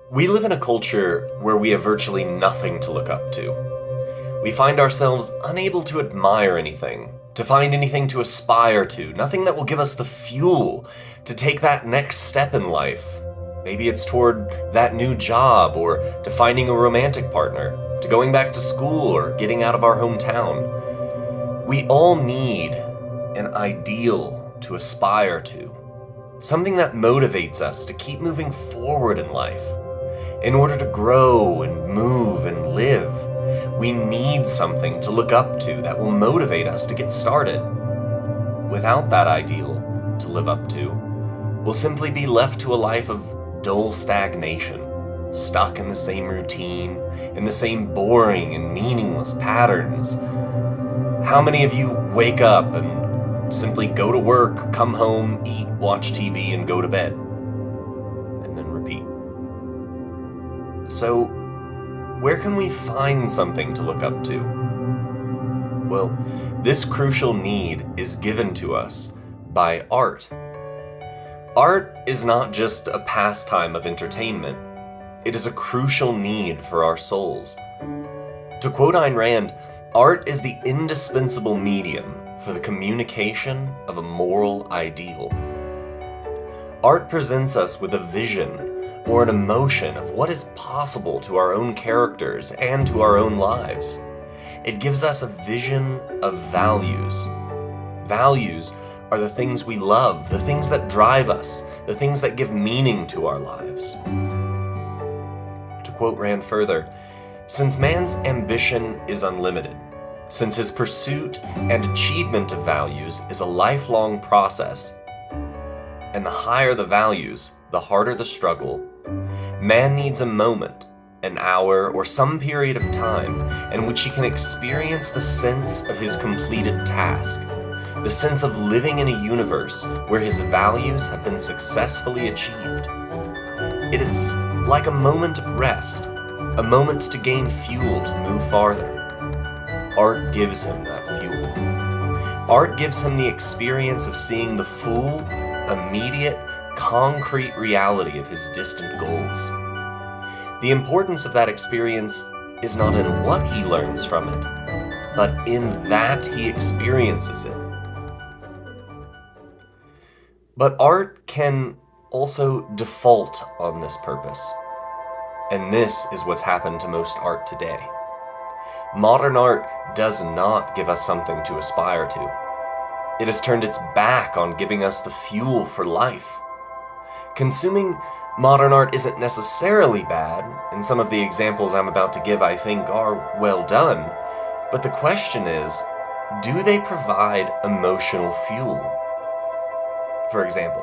We live in a culture where we have virtually nothing to look up to. We find ourselves unable to admire anything, to find anything to aspire to, nothing that will give us the fuel to take that next step in life. Maybe it's toward that new job, or to finding a romantic partner, to going back to school, or getting out of our hometown. We all need an ideal to aspire to, something that motivates us to keep moving forward in life. In order to grow and move and live, we need something to look up to that will motivate us to get started. Without that ideal to live up to, we'll simply be left to a life of dull stagnation, stuck in the same routine, in the same boring and meaningless patterns. How many of you wake up and simply go to work, come home, eat, watch TV, and go to bed? And then repeat. So, where can we find something to look up to? Well, this crucial need is given to us by art. Art is not just a pastime of entertainment. It is a crucial need for our souls. To quote Ayn Rand, art is the indispensable medium for the communication of a moral ideal. Art presents us with a vision or an emotion of what is possible to our own characters and to our own lives. It gives us a vision of values. Values are the things we love, the things that drive us, the things that give meaning to our lives. To quote Rand further, since man's ambition is unlimited, since his pursuit and achievement of values is a lifelong process, and the higher the values, the harder the struggle, man needs a moment, an hour, or some period of time in which he can experience the sense of his completed task, the sense of living in a universe where his values have been successfully achieved. It is like a moment of rest, a moment to gain fuel to move farther. Art gives him that fuel. Art gives him the experience of seeing the full, immediate, concrete reality of his distant goals. The importance of that experience is not in what he learns from it, but in that he experiences it. But art can also default on this purpose. And this is what's happened to most art today. Modern art does not give us something to aspire to. It has turned its back on giving us the fuel for life. Consuming modern art isn't necessarily bad, and some of the examples I'm about to give I think are well done, but the question is, do they provide emotional fuel? For example,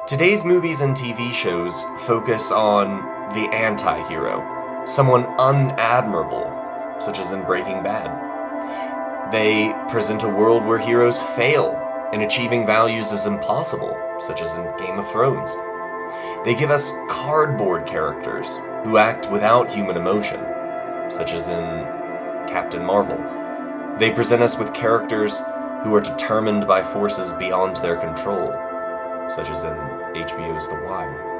today's movies and TV shows focus on the anti-hero, someone unadmirable, such as in Breaking Bad. They present a world where heroes fail, and achieving values is impossible, such as in Game of Thrones. They give us cardboard characters who act without human emotion, such as in Captain Marvel. They present us with characters who are determined by forces beyond their control, such as in HBO's The Wire.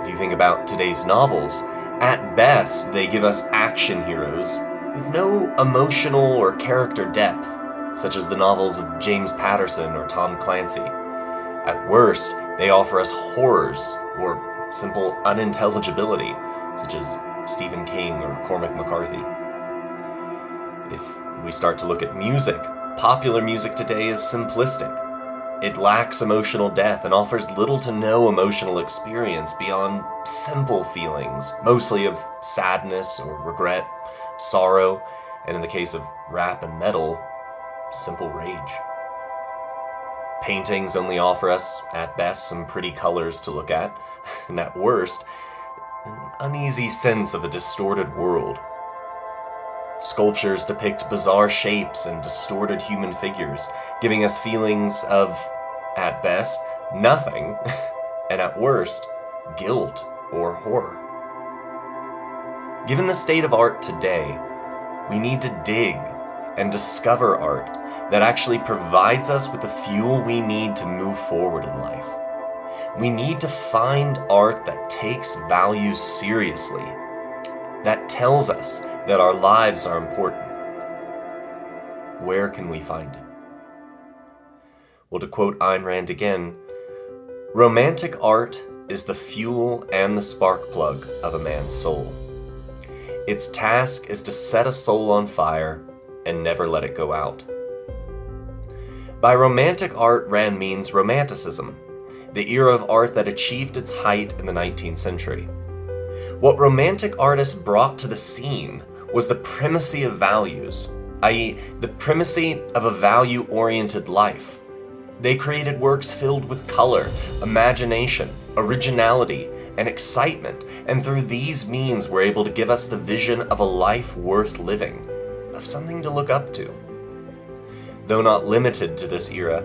If you think about today's novels, at best they give us action heroes with no emotional or character depth, such as the novels of James Patterson or Tom Clancy. At worst, they offer us horrors or simple unintelligibility, such as Stephen King or Cormac McCarthy. If we start to look at music, popular music today is simplistic. It lacks emotional depth and offers little to no emotional experience beyond simple feelings, mostly of sadness or regret, sorrow, and in the case of rap and metal, simple rage. Paintings only offer us, at best, some pretty colors to look at, and at worst, an uneasy sense of a distorted world. Sculptures depict bizarre shapes and distorted human figures, giving us feelings of, at best, nothing, and at worst, guilt or horror. Given the state of art today, we need to dig and discover art that actually provides us with the fuel we need to move forward in life. We need to find art that takes values seriously, that tells us that our lives are important. Where can we find it? Well, to quote Ayn Rand again, romantic art is the fuel and the spark plug of a man's soul. Its task is to set a soul on fire and never let it go out. By romantic art, Rand means Romanticism, the era of art that achieved its height in the 19th century. What Romantic artists brought to the scene was the primacy of values, i.e., the primacy of a value-oriented life. They created works filled with color, imagination, originality, and excitement, and through these means were able to give us the vision of a life worth living, of something to look up to. Though not limited to this era,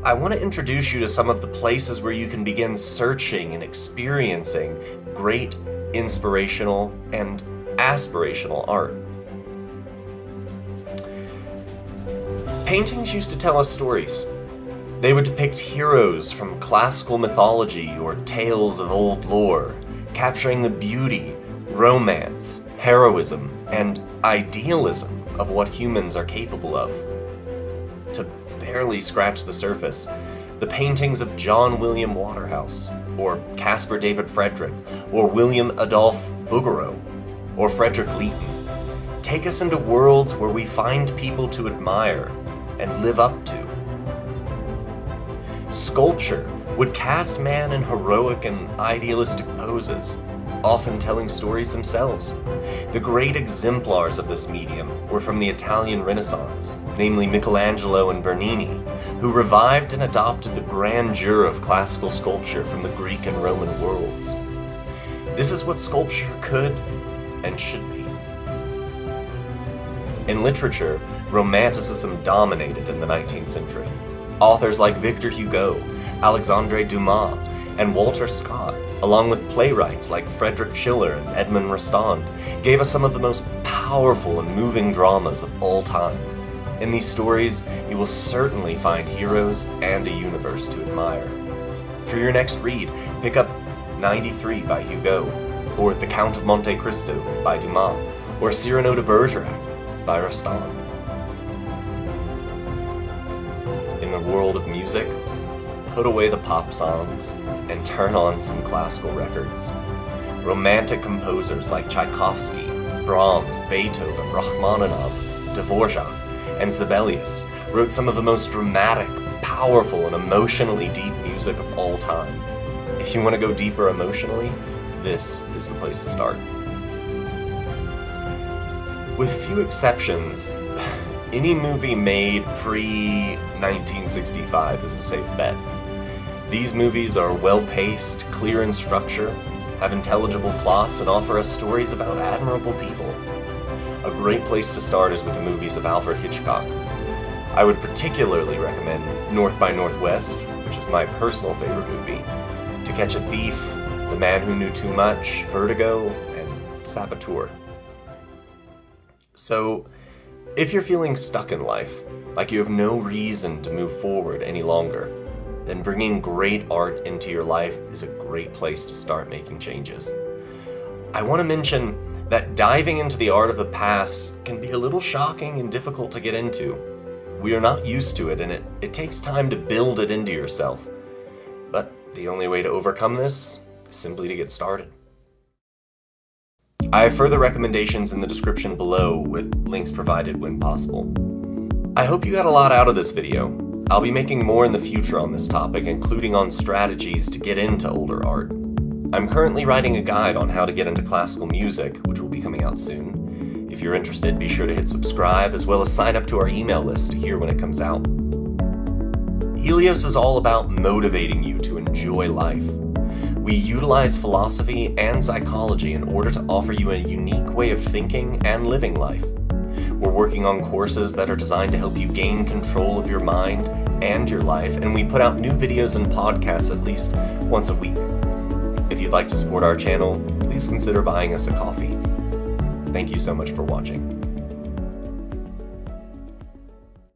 I want to introduce you to some of the places where you can begin searching and experiencing great inspirational and aspirational art. Paintings used to tell us stories. They would depict heroes from classical mythology or tales of old lore, capturing the beauty, romance, heroism, and idealism of what humans are capable of. To barely scratch the surface, the paintings of John William Waterhouse, or Caspar David Friedrich, or William Adolphe Bouguereau, or Frederick Leighton, take us into worlds where we find people to admire and live up to. Sculpture would cast man in heroic and idealistic poses, often telling stories themselves. The great exemplars of this medium were from the Italian Renaissance, namely Michelangelo and Bernini, who revived and adopted the grandeur of classical sculpture from the Greek and Roman worlds. This is what sculpture could and should be. In literature, Romanticism dominated in the 19th century. Authors like Victor Hugo, Alexandre Dumas, and Walter Scott, along with playwrights like Friedrich Schiller and Edmond Rostand, gave us some of the most powerful and moving dramas of all time. In these stories, you will certainly find heroes and a universe to admire. For your next read, pick up 93 by Hugo, or The Count of Monte Cristo by Dumas, or Cyrano de Bergerac by Rostand. In the world of music, put away the pop songs and turn on some classical records. Romantic composers like Tchaikovsky, Brahms, Beethoven, Rachmaninoff, Dvorak, and Sibelius wrote some of the most dramatic, powerful, and emotionally deep music of all time. If you want to go deeper emotionally, this is the place to start. With few exceptions, any movie made pre-1965 is a safe bet. These movies are well-paced, clear in structure, have intelligible plots, and offer us stories about admirable people. A great place to start is with the movies of Alfred Hitchcock. I would particularly recommend North by Northwest, which is my personal favorite movie, To Catch a Thief, The Man Who Knew Too Much, Vertigo, and Saboteur. So, if you're feeling stuck in life, like you have no reason to move forward any longer, then bringing great art into your life is a great place to start making changes. I want to mention that diving into the art of the past can be a little shocking and difficult to get into. We are not used to it, and it takes time to build it into yourself. But the only way to overcome this is simply to get started. I have further recommendations in the description below with links provided when possible. I hope you got a lot out of this video. I'll be making more in the future on this topic, including on strategies to get into older art. I'm currently writing a guide on how to get into classical music, which will be coming out soon. If you're interested, be sure to hit subscribe, as well as sign up to our email list to hear when it comes out. Helios is all about motivating you to enjoy life. We utilize philosophy and psychology in order to offer you a unique way of thinking and living life. We're working on courses that are designed to help you gain control of your mind and your life, and we put out new videos and podcasts at least once a week. If you'd like to support our channel, please consider buying us a coffee. Thank you so much for watching.